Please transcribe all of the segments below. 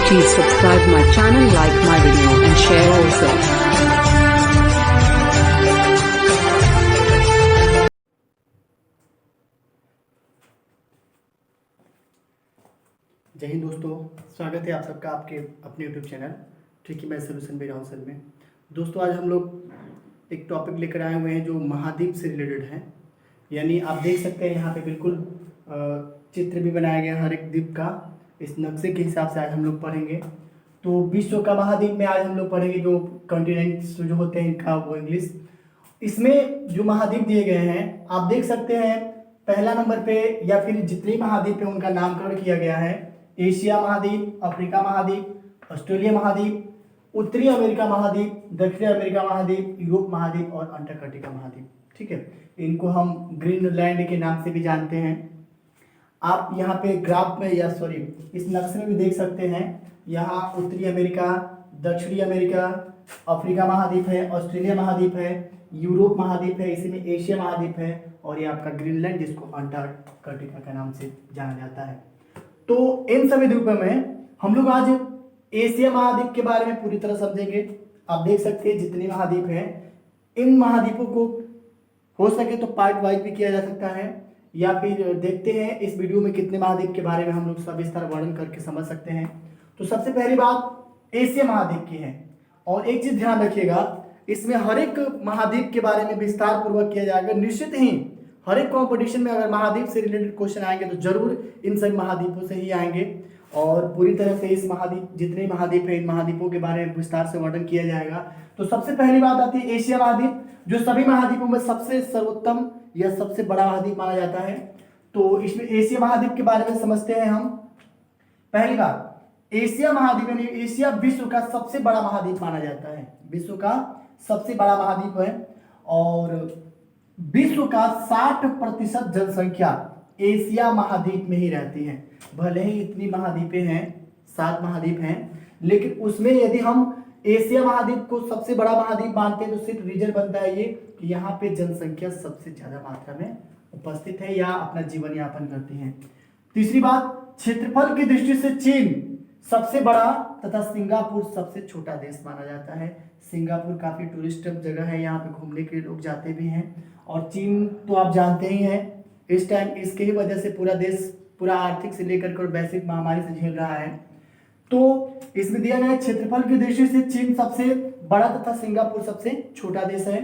Please subscribe my channel, like my video and share also. जय हिंद दोस्तों, स्वागत है आप सबका आपके अपने YouTube channel tricky math solution bye Rahul sir में। दोस्तों आज हम लोग एक टॉपिक लेकर आए हुए हैं जो महाद्वीप से रिलेटेड है। यानी आप देख सकते हैं यहाँ पे बिल्कुल चित्र भी बनाया गया हर एक द्वीप का। इस नक्शे के हिसाब से आज हम लोग पढ़ेंगे। तो विश्व का महाद्वीप में आज हम लोग पढ़ेंगे जो कॉन्टिनेंट्स जो होते हैं इनका वो इंग्लिश। इसमें जो महाद्वीप दिए गए हैं आप देख सकते हैं, पहला नंबर पे या फिर जितने महाद्वीप है उनका नामकरण किया गया है। एशिया महाद्वीप, अफ्रीका महाद्वीप, ऑस्ट्रेलिया महाद्वीप, उत्तरी अमेरिका महाद्वीप, दक्षिणी अमेरिका महाद्वीप, यूरोप महाद्वीप और अंटार्कटिका महाद्वीप। ठीक है, इनको हम ग्रीनलैंड के नाम से भी जानते हैं। आप यहाँ पे ग्राफ में या सॉरी इस नक्शे में भी देख सकते हैं, यहाँ उत्तरी अमेरिका, दक्षिणी अमेरिका, अफ्रीका महाद्वीप है, ऑस्ट्रेलिया महाद्वीप है, यूरोप महाद्वीप है, इसी में एशिया महाद्वीप है और ये आपका ग्रीनलैंड जिसको अंटार्कटिका के नाम से जाना जाता है। तो इन सभी द्वीपों में हम लोग आज एशिया महाद्वीप के बारे में पूरी तरह समझेंगे। आप देख सकते हैं जितने महाद्वीप हैं, इन महाद्वीपों को हो सके तो पार्ट वाइज भी किया जा सकता है या फिर देखते हैं इस वीडियो में कितने महाद्वीप के बारे में हम लोग सविस्तार वर्णन करके समझ सकते हैं। तो सबसे पहली बात एशिया महाद्वीप की है और एक चीज ध्यान रखिएगा, इसमें हर एक महाद्वीप के बारे में विस्तार पूर्वक किया जाएगा। निश्चित ही हर एक कॉम्पिटिशन में अगर महाद्वीप से रिलेटेड क्वेश्चन आएंगे तो जरूर इन सभी महाद्वीपों से ही आएंगे और पूरी तरह से इस महाद्वीप जितने महाद्वीप है इन महाद्वीपों के बारे में विस्तार से वर्णन किया जाएगा। तो सबसे पहली बात आती है एशिया महाद्वीप, जो सभी महाद्वीपों में सबसे सर्वोत्तम या सबसे बड़ा महाद्वीप माना जाता है। तो इसमें एशिया महाद्वीप के बारे में समझते हैं हम। पहली बात, एशिया महाद्वीप यानी एशिया विश्व का सबसे बड़ा महाद्वीप माना जाता है, विश्व का सबसे बड़ा महाद्वीप है और विश्व का 60% जनसंख्या एशिया महाद्वीप में ही रहती है। भले ही इतनी महाद्वीपें हैं, 7 महाद्वीप हैं, लेकिन उसमें यदि हम एशिया महाद्वीप को सबसे बड़ा महाद्वीप मानते हैं तो सिर्फ रीजन बनता है ये कि यहाँ पे जनसंख्या सबसे ज्यादा मात्रा में उपस्थित है या अपना जीवन यापन करती है। तीसरी बात, क्षेत्रफल की दृष्टि से चीन सबसे बड़ा तथा सिंगापुर सबसे छोटा देश माना जाता है। सिंगापुर काफी टूरिस्ट जगह है, यहाँ पे घूमने के लिए लोग जाते भी हैं और चीन तो आप जानते ही हैं इस टाइम इसके ही वजह से पूरा देश पूरा आर्थिक से लेकर कर वैश्विक महामारी से झेल रहा है। तो इसमें दिया गया क्षेत्रफल की दृष्टि से चीन सबसे बड़ा तथा सिंगापुर सबसे छोटा देश है।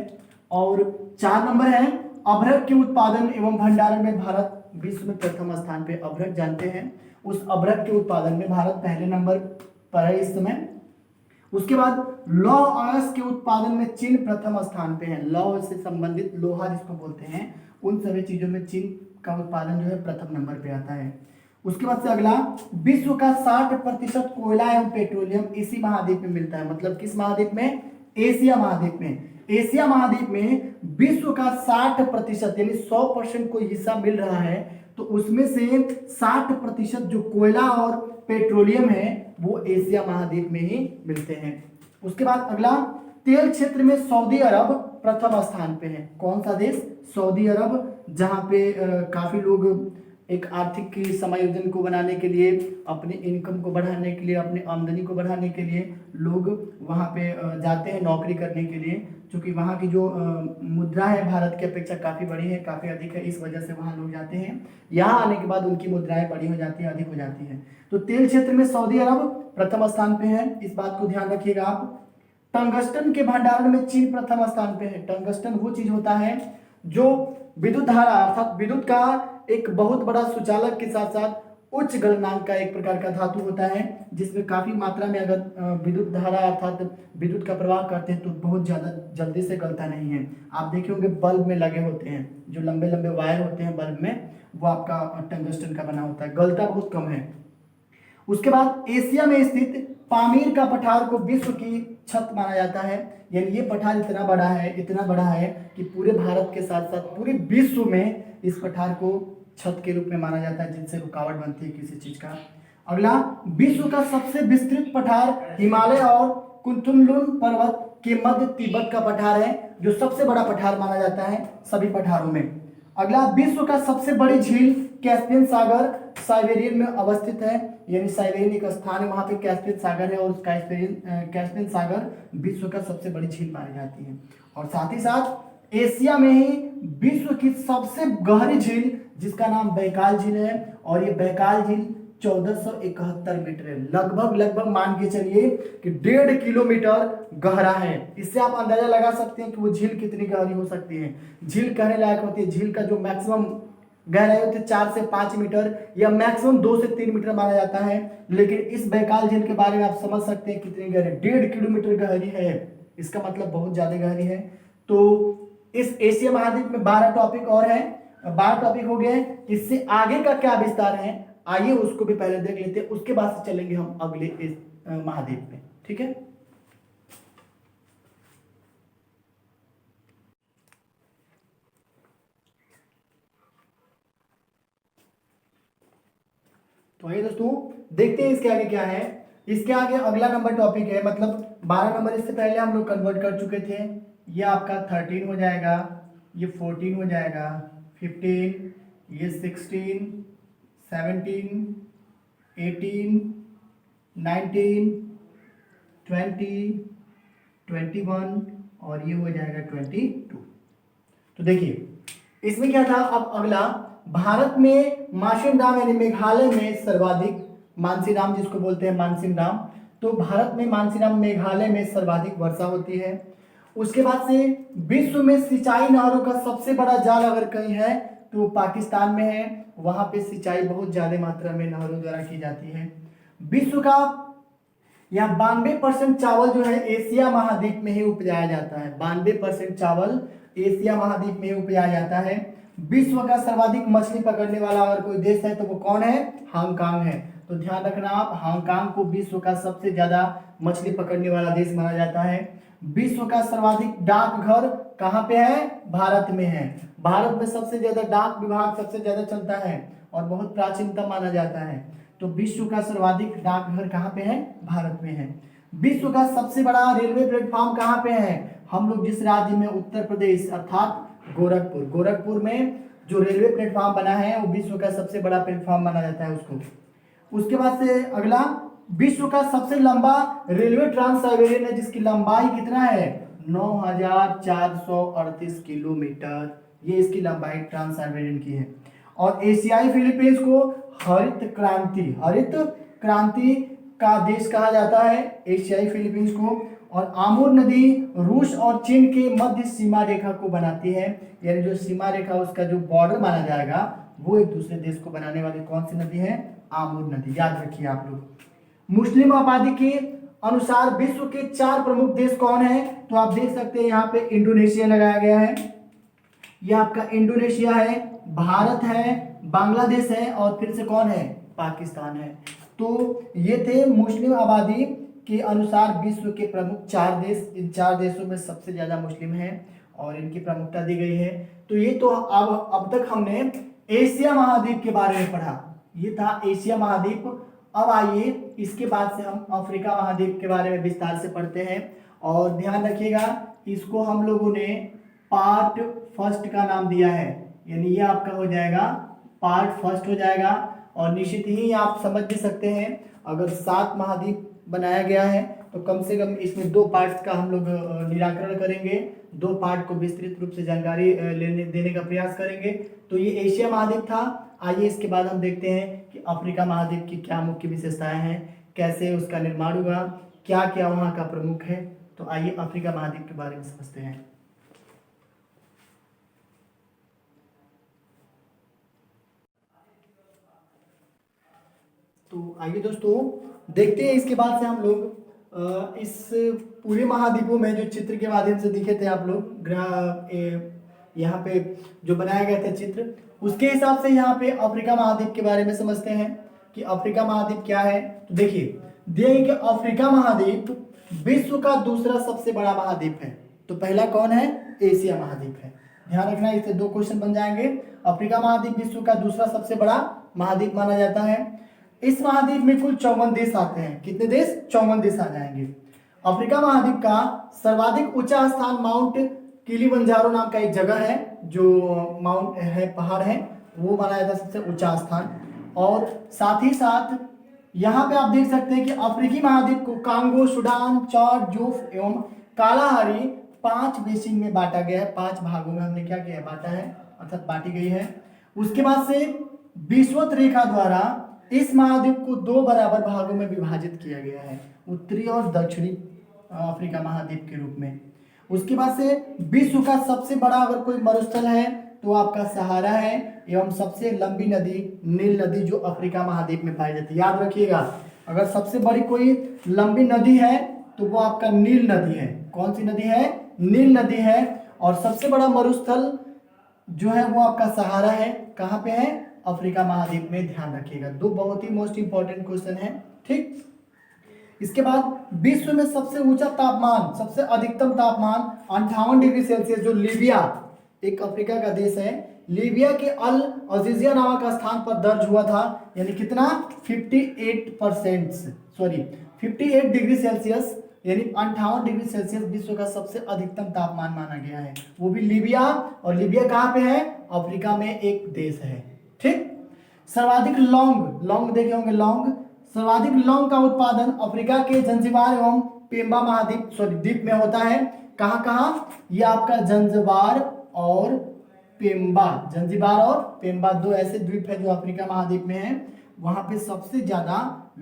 और 4 नंबर है अभ्रक के उत्पादन एवं भंडारण में भारत विश्व में प्रथम स्थान पे। अभ्रक जानते हैं, उस अभ्रक के उत्पादन में भारत पहले नंबर पर है इस समय। उसके बाद लौह अयस्क के उत्पादन में चीन प्रथम स्थान पे है। लौह से संबंधित लोहा जिसको बोलते हैं उन सभी चीजों में चीन का उत्पादन जो है प्रथम नंबर पे आता है। उसके बाद से अगला, विश्व का 60% कोयला एवं पेट्रोलियम इसी महाद्वीप में मिलता है। मतलब किस महाद्वीप में? एशिया महाद्वीप में। एशिया महाद्वीप में विश्व का 60% यानी 100% कोई हिस्सा मिल रहा है तो उसमें से 60% जो कोयला और पेट्रोलियम है वो एशिया महाद्वीप में ही मिलते हैं। उसके बाद अगला, तेल क्षेत्र में सऊदी अरब प्रथम स्थान पे है। कौन सा देश? सऊदी अरब, जहाँ पे काफी लोग एक आर्थिक समायोजन को बनाने के लिए, अपने इनकम को बढ़ाने के लिए, अपने आमदनी को बढ़ाने के लिए लोग वहाँ पे जाते हैं नौकरी करने के लिए, क्योंकि वहाँ की जो मुद्रा है भारत की अपेक्षा काफ़ी बड़ी है, काफ़ी अधिक है, इस वजह से वहाँ लोग जाते हैं। यहाँ आने के बाद उनकी मुद्राएं बड़ी हो जाती है, अधिक हो जाती है। तो तेल क्षेत्र में सऊदी अरब प्रथम स्थान पे है, इस बात को ध्यान रखिएगा आप। टंगस्टन के भंडारण में चीन प्रथम स्थान पे है। टंगस्टन वो चीज होता है जो विद्युत धारा अर्थात विद्युत का एक बहुत बड़ा सुचालक के साथ साथ उच्च गलनांक का एक प्रकार का धातु होता है, जिसमें काफी मात्रा में अगर विद्युत धारा अर्थात विद्युत का प्रवाह करते हैं तो बहुत ज्यादा जल्दी से गलता नहीं है। आप देखे होंगे बल्ब में लगे होते हैं जो लंबे लंबे वायर होते हैं बल्ब में, वो आपका टंगस्टन का बना होता है, गलता बहुत कम है। उसके बाद एशिया में स्थित पामीर का पठार को विश्व की छत माना जाता है। यानी ये पठार इतना बड़ा है कि पूरे भारत के साथ साथ पूरे विश्व में इस पठार को छत के रूप में माना जाता है, जिनसे रुकावट बनती है किसी चीज का। अगला, विश्व का सबसे विस्तृत पठार हिमालय और कुंतुलुन पर्वत के मध्य तिब्बत का पठार है, जो सबसे बड़ा पठार माना जाता है सभी पठारों में। अगला, विश्व का सबसे बड़ी झील कैस्पियन सागर साइबेरियन में अवस्थित है, यानी साइबेरियन एक स्थान है, वहाँ पे कैस्पियन सागर है और उस कैस्पियन सागर विश्व का सबसे बड़ी झील मानी जाती है। और साथ ही साथ एशिया में ही विश्व की सबसे गहरी झील जिसका नाम बैकाल झील है, और ये बैकाल झील 1471 मीटर है, लगभग मान के चलिए कि 1.5 किलोमीटर गहरा है। इससे आप अंदाजा लगा सकते हैं कि वो झील कितनी गहरी हो सकती है। झील कहने लायक होती है, झील का जो मैक्सिमम गहराई होती है 4 से 5 मीटर या मैक्सिमम 2 से 3 मीटर माना जाता है, लेकिन इस बैकाल झील के बारे में आप समझ सकते हैं कितनी गहरी, 1.5 किलोमीटर गहरी है, इसका मतलब बहुत ज्यादा गहरी है। तो इस एशिया महाद्वीप में 12 टॉपिक और है, 12 टॉपिक हो गए। इससे आगे का क्या विस्तार है आइए उसको भी पहले देख लेते हैं, उसके बाद से चलेंगे हम अगले इस महाद्वीप में, ठीक है। तो आइए दोस्तों देखते हैं इसके आगे क्या है। इसके आगे अगला नंबर टॉपिक है, मतलब 12 नंबर इससे पहले हम लोग कन्वर्ट कर चुके थे। ये आपका 13 हो जाएगा, ये 14 हो जाएगा, 15, ये 16, 17, 18, 19, 20, 21 और ये हो जाएगा 22। तो देखिए इसमें क्या था, अब अगला भारत में मानसिंगराम यानी मेघालय में सर्वाधिक, मानसिंगराम जिसको बोलते हैं मानसिंगराम, तो भारत में मानसिंगराम मेघालय में सर्वाधिक वर्षा होती है। उसके बाद से विश्व में सिंचाई नहरों का सबसे बड़ा जाल अगर कहीं है तो वो पाकिस्तान में है, वहां पे सिंचाई बहुत ज्यादा मात्रा में नहरों द्वारा की जाती है। विश्व का या 92% चावल जो है एशिया महाद्वीप में ही उपजाया जाता है, 92% चावल एशिया महाद्वीप में ही उपजाया जाता है। विश्व का सर्वाधिक मछली पकड़ने वाला अगर कोई देश है तो वो कौन है, हांगकांग है। तो ध्यान रखना आप, हांगकांग को विश्व का सबसे ज्यादा मछली पकड़ने वाला देश माना जाता है। विश्व का सर्वाधिक डाकघर कहाँ पे है, भारत में है। भारत में सबसे ज्यादा डाक विभाग सबसे ज्यादा चलता है और बहुत प्राचीनतम माना जाता है। तो विश्व का सर्वाधिक डाकघर कहाँ पे है, भारत में है। विश्व का सबसे बड़ा रेलवे प्लेटफॉर्म कहाँ पे है, हम लोग जिस राज्य में, उत्तर प्रदेश अर्थात गोरखपुर, गोरखपुर में जो रेलवे प्लेटफॉर्म बना है वो विश्व का सबसे बड़ा प्लेटफॉर्म माना जाता है उसको। उसके बाद से अगला, विश्व का सबसे लंबा रेलवे ट्रांस साइबेरियन है जिसकी लंबाई कितना है, 9438 किलोमीटर, ये इसकी लंबाई ट्रांस साइबेरियन की है। और एशियाई फिलीपींस को हरित क्रांति का देश कहा जाता है, एशियाई फिलीपींस को। और आमूर नदी रूस और चीन के मध्य सीमा रेखा को बनाती है, यानी जो सीमा रेखा उसका जो बॉर्डर माना जाएगा वो एक दूसरे देश को बनाने वाली कौन सी नदी है, आमूर नदी, याद रखिए आप लोग। मुस्लिम आबादी के अनुसार विश्व के 4 प्रमुख देश कौन है, तो आप देख सकते हैं यहाँ पे इंडोनेशिया लगाया गया है, यह आपका इंडोनेशिया है, भारत है, बांग्लादेश है और फिर से कौन है, पाकिस्तान है। तो ये थे मुस्लिम आबादी के अनुसार विश्व के प्रमुख 4 देश। इन 4 देशों में सबसे ज्यादा मुस्लिम हैं और इनकी प्रमुखता दी गई है। तो ये तो अब तक हमने एशिया महाद्वीप के बारे में पढ़ा, ये था एशिया महाद्वीप। अब आइए इसके बाद से हम अफ्रीका महाद्वीप के बारे में विस्तार से पढ़ते हैं। और ध्यान रखिएगा इसको हम लोगों ने पार्ट फर्स्ट का नाम दिया है, यानी ये आपका हो जाएगा पार्ट फर्स्ट हो जाएगा। और निश्चित ही आप समझ भी सकते हैं अगर 7 महाद्वीप बनाया गया है तो कम से कम इसमें 2 पार्ट्स का हम लोग निराकरण करेंगे, 2 पार्ट को विस्तृत रूप से जानकारी देने का प्रयास करेंगे। तो ये एशिया महाद्वीप था। आइए इसके बाद हम देखते हैं कि अफ्रीका महाद्वीप की क्या मुख्य विशेषताएं हैं, कैसे उसका निर्माण हुआ, क्या क्या वहाँ का प्रमुख है। तो आइए अफ्रीका महाद्वीप के बारे में समझते हैं। तो आइए दोस्तों देखते हैं इसके बाद से हम लोग इस पूरे महाद्वीपों में जो चित्र के माध्यम से दिखे थे आप लोग यहाँ पे जो बनाया गया था चित्र, उसके हिसाब से यहाँ पे अफ्रीका महाद्वीप के बारे में समझते हैं कि अफ्रीका महाद्वीप क्या है। तो देखिए कि अफ्रीका महाद्वीप विश्व का दूसरा सबसे बड़ा महाद्वीप है। तो पहला कौन है, एशिया महाद्वीप है। ध्यान रखना इससे 2 क्वेश्चन बन जाएंगे। अफ्रीका महाद्वीप विश्व का दूसरा सबसे बड़ा महाद्वीप माना जाता है। इस महाद्वीप में कुल 54 देश आते हैं। कितने देश, 54 देश आ जाएंगे। अफ्रीका महाद्वीप का सर्वाधिक ऊंचा स्थान माउंट किलिमंजारो नाम का एक जगह है, जो माउंट है, पहाड़ है, वो माना जाता है सबसे ऊंचा स्थान। और साथ ही साथ यहाँ पे आप देख सकते हैं कि अफ्रीकी महाद्वीप को कांगो, सूडान, चाड, जोफ एवं कालाहारी 5 बेसिन में बांटा गया है। 5 भागों में हमने क्या किया है, बांटा है, अर्थात बांटी गई है। उसके बाद से विषुवत रेखा द्वारा इस महाद्वीप को 2 बराबर भागों में विभाजित किया गया है, उत्तरी और दक्षिणी अफ्रीका महाद्वीप के रूप में। उसके बाद से विश्व का सबसे बड़ा अगर कोई मरुस्थल है तो आपका सहारा है, एवं सबसे लंबी नदी नील नदी जो अफ्रीका महाद्वीप में पाई जाती है। याद रखिएगा, अगर सबसे बड़ी कोई लंबी नदी है तो वो आपका नील नदी है। कौन सी नदी है? नील नदी है। और सबसे बड़ा मरुस्थल जो है वो आपका सहारा है। कहाँ पे है? अफ्रीका महाद्वीप में। ध्यान रखिएगा, 2 बहुत ही मोस्ट इंपॉर्टेंट क्वेश्चन है। ठीक, इसके बाद विश्व में सबसे ऊंचा तापमान, सबसे अधिकतम तापमान 58 डिग्री सेल्सियस जो लीबिया, एक अफ्रीका का देश है, लीबिया के अल अजीजिया नामक स्थान पर दर्ज हुआ था। यानी कितना? 58 डिग्री सेल्सियस, यानी 58 डिग्री सेल्सियस विश्व का सबसे अधिकतम तापमान माना गया है, वो भी लीबिया। और लीबिया कहाँ पे है? अफ्रीका में एक देश है। ठीक, सर्वाधिक लौंग देखे होंगे, सर्वाधिक लौंग का उत्पादन अफ्रीका के जंजीबार एवं पेम्बा द्वीप में होता है। कहाँ? ये आपका जंजीबार और पेम्बा, जंजीबार और पेम्बा 2 ऐसे द्वीप है जो अफ्रीका महाद्वीप में है। वहां पे सबसे ज्यादा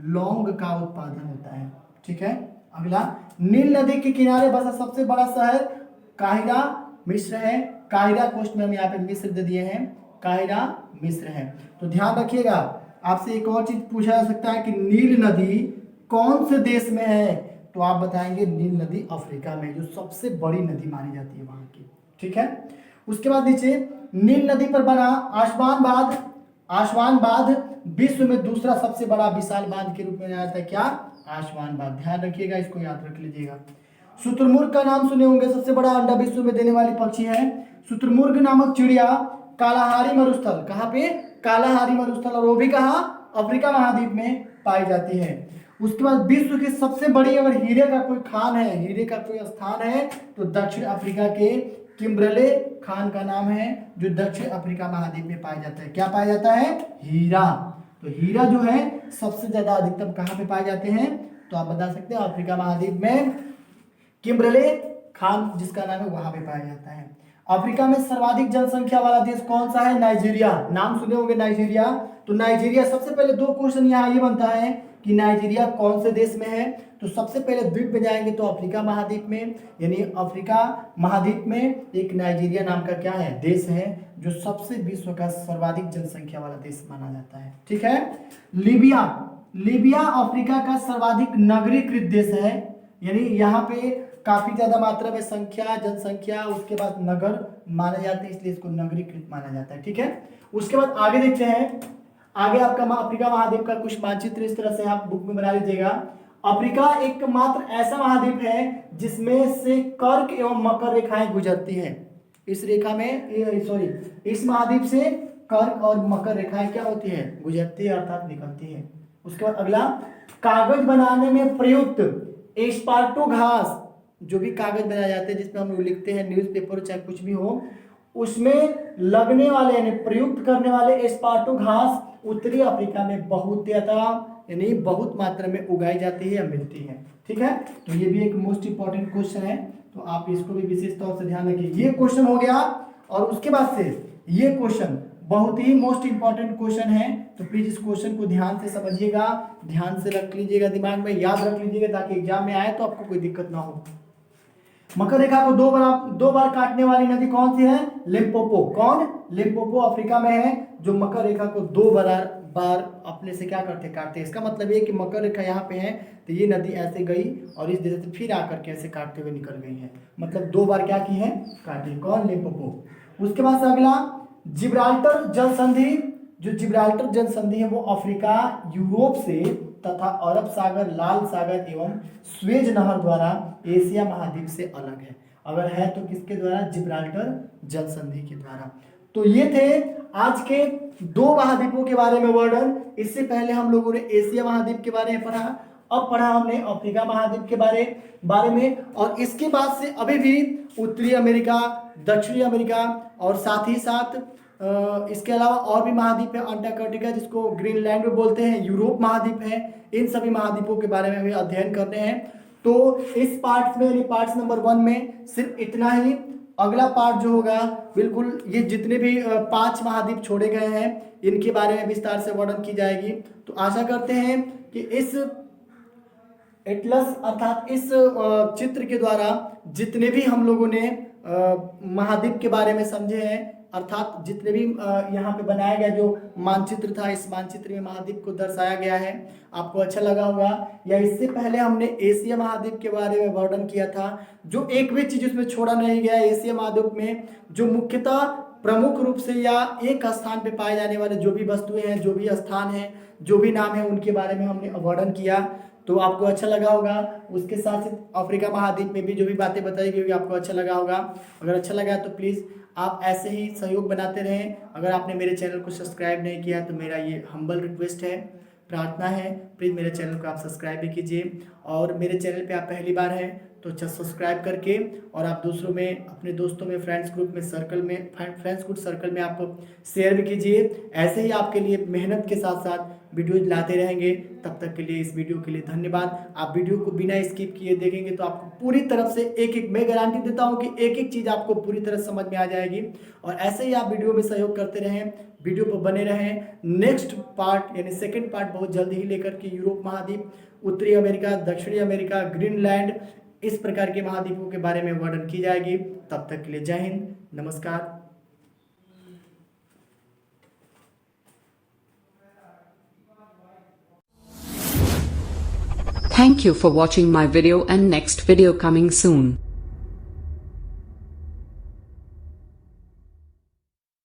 लौंग का उत्पादन होता है। ठीक है, अगला, नील नदी के किनारे बसा सबसे बड़ा शहर काहिरा मिस्र है। काहिरा कोष्ठ में हम यहाँ पे मिस्र दे दिए हैं, काहिरा मिस्र है। तो ध्यान रखिएगा, आपसे एक और चीज पूछा जा सकता है कि नील नदी कौन से देश में है, तो आप बताएंगे नील नदी अफ्रीका में, जो सबसे बड़ी नदी मानी जाती है वहां की। ठीक है, उसके बाद नीचे नील नदी पर बना आसवान बांध विश्व में दूसरा सबसे बड़ा विशाल बांध के रूप में जाना जाता है। क्या? आसवान बांध। ध्यान रखिएगा, इसको याद रख लीजिएगा। शुतुरमुर्ग का नाम सुने होंगे, सबसे बड़ा अंडा विश्व में देने वाली पक्षी है। शुतुरमुर्ग नामक चिड़िया कालाहारी मरुस्थल, कहाँ पे? कालाहारी मरुस्थल, और वो भी कहाँ? अफ्रीका महाद्वीप में पाई जाती है। उसके बाद विश्व की सबसे बड़ी अगर हीरे का कोई खान है, हीरे का कोई स्थान है, तो दक्षिण अफ्रीका के किम्बरले खान का नाम है, जो दक्षिण अफ्रीका महाद्वीप में पाया जाता है। क्या पाया जाता है? हीरा। तो हीरा जो है सबसे ज्यादा अधिकतम कहाँ पे पाए जाते हैं, तो आप बता सकते हैं अफ्रीका महाद्वीप में किम्बरले खान जिसका नाम है वहां पे पाया जाता है। अफ्रीका में सर्वाधिक जनसंख्या वाला देश कौन सा है? नाइजीरिया। नाम सुने होंगे नाइजीरिया। तो नाइजीरिया, सबसे पहले 2 क्वेश्चन यहाँ ये बनता है कि नाइजीरिया कौन से देश में है, तो सबसे पहले द्वीप में जाएंगे तो अफ्रीका महाद्वीप में, यानी अफ्रीका महाद्वीप में एक नाइजीरिया नाम का क्या है? देश है, जो सबसे विश्व का सर्वाधिक जनसंख्या वाला देश माना जाता है। ठीक है, लीबिया अफ्रीका का सर्वाधिक नगरीकृत देश है, यानी यहाँ पे काफी ज्यादा मात्रा में जनसंख्या, उसके बाद नगर माने जाते हैं, इसलिए इसको नगरीकृत माना जाता है। ठीक है, उसके बाद आगे देखते हैं। आगे आपका अफ्रीका महाद्वीप का कुछ मानचित्र इस तरह से आप बुक में बना लीजिएगा। अफ्रीका एकमात्र ऐसा महाद्वीप है जिसमें से कर्क एवं मकर रेखाएं गुजरती हैं। इस महाद्वीप से कर्क और मकर रेखाएं क्या होती है? गुजरती है, अर्थात निकलती है। उसके बाद अगला, कागज बनाने में प्रयुक्त एस्पार्टो घास, जो भी कागज बनाए जाते हैं जिसमें हम लोग लिखते हैं, न्यूज़पेपर चाहे कुछ भी हो, उसमें लगने वाले यानी प्रयुक्त करने वाले एस्पार्टो घास उत्तरी अफ्रीका में यानी बहुत मात्रा में उगाई जाती है या मिलती है। ठीक है, तो ये भी एक मोस्ट इंपॉर्टेंट क्वेश्चन है, तो आप इसको भी विशेष तौर से ध्यान रखिए। ये क्वेश्चन हो गया, और उसके बाद से ये क्वेश्चन बहुत ही मोस्ट इंपॉर्टेंट क्वेश्चन है, तो प्लीज इस क्वेश्चन को ध्यान से समझिएगा, ध्यान से रख लीजिएगा, दिमाग में याद रख लीजिएगा, ताकि एग्जाम में आए तो आपको कोई दिक्कत ना हो। मकर रेखा को 2 बार काटने वाली नदी कौन सी है? लिम्पोपो। कौन? लिम्पोपो अफ्रीका में है, जो मकर रेखा को 2 बार अपने से क्या काटते हैं। इसका मतलब ये कि मकर रेखा यहाँ पे है, तो ये नदी ऐसे गई और इस जगह से फिर आकर के ऐसे काटते हुए निकल गई है, मतलब 2 बार क्या की है? काटी। कौन? लिम्पोपो। उसके बाद से अगला, जिब्राल्टर जल संधि, जो जिब्राल्टर जल संधि है वो अफ्रीका, यूरोप से तथा अरब सागर, लाल सागर एवं स्वेज नहर द्वारा एशिया महाद्वीप से अलग है। अगर है तो किसके द्वारा? जिब्राल्टर जल संधि के द्वारा। तो ये थे आज के 2 महाद्वीपों के बारे में वर्णन। इससे पहले हम लोगों ने एशिया महाद्वीप के बारे में पढ़ा, अब पढ़ा हमने अफ्रीका महाद्वीप के बारे में, और इसके बाद से अभी भी उत्तरी अमेरिका, दक्षिणी अमेरिका और साथ ही साथ इसके अलावा और भी महाद्वीप है, अंटार्कटिका जिसको ग्रीनलैंड में बोलते हैं, यूरोप महाद्वीप है। इन सभी महाद्वीपों के बारे में हमें अध्ययन करने हैं। तो इस पार्ट में यानी पार्ट्स नंबर 1 में सिर्फ इतना ही। अगला पार्ट जो होगा बिल्कुल ये जितने भी 5 महाद्वीप छोड़े गए हैं इनके बारे में विस्तार से वर्णन की जाएगी। तो आशा करते हैं कि इस एटलस अर्थात इस चित्र के द्वारा जितने भी हम लोगों ने महाद्वीप के बारे में समझे हैं, अर्थात जितने भी यहाँ पे बनाया गया जो मानचित्र था, इस मानचित्र में महाद्वीप को दर्शाया गया है, आपको अच्छा लगा होगा। या इससे पहले हमने एशिया महाद्वीप के बारे में वर्णन किया था, जो एक भी चीज उसमें छोड़ा नहीं गया। एशिया महाद्वीप में जो मुख्यतः प्रमुख रूप से या एक स्थान पे पाए जाने वाले जो भी वस्तुएं हैं, जो भी स्थान हैं, जो भी नाम है, उनके बारे में हमने वर्णन किया। तो आपको अच्छा लगा होगा। उसके साथ साथ अफ्रीका महाद्वीप में भी जो भी बातें बताई गई होगी आपको अच्छा लगा होगा। अगर अच्छा लगा तो प्लीज़ आप ऐसे ही सहयोग बनाते रहें। अगर आपने मेरे चैनल को सब्सक्राइब नहीं किया तो मेरा ये हम्बल रिक्वेस्ट है, प्रार्थना है, प्लीज़ मेरे चैनल को आप सब्सक्राइब भी कीजिए। और मेरे चैनल पे आप पहली बार हैं तो अच्छा सब्सक्राइब करके और आप दूसरों में, अपने दोस्तों में, फ्रेंड्स ग्रुप में, सर्कल में, फ्रेंड्स ग्रुप सर्कल में आप शेयर भी कीजिए। ऐसे ही आपके लिए मेहनत के साथ साथ वीडियोज लाते रहेंगे। तब तक के लिए इस वीडियो के लिए धन्यवाद। आप वीडियो को बिना स्किप किए देखेंगे तो आपको पूरी तरफ से एक मैं गारंटी देता हूं कि एक चीज़ आपको पूरी तरह समझ में आ जाएगी। और ऐसे ही आप वीडियो में सहयोग करते रहें, वीडियो पर बने रहें। नेक्स्ट पार्ट यानी सेकेंड पार्ट बहुत जल्द ही लेकर के यूरोप महाद्वीप, उत्तरी अमेरिका, दक्षिणी अमेरिका, ग्रीनलैंड, इस प्रकार के महाद्वीपों के बारे में वर्णन की जाएगी। तब तक के लिए जय हिंद, नमस्कार। Thank you for watching my video, and next video coming soon.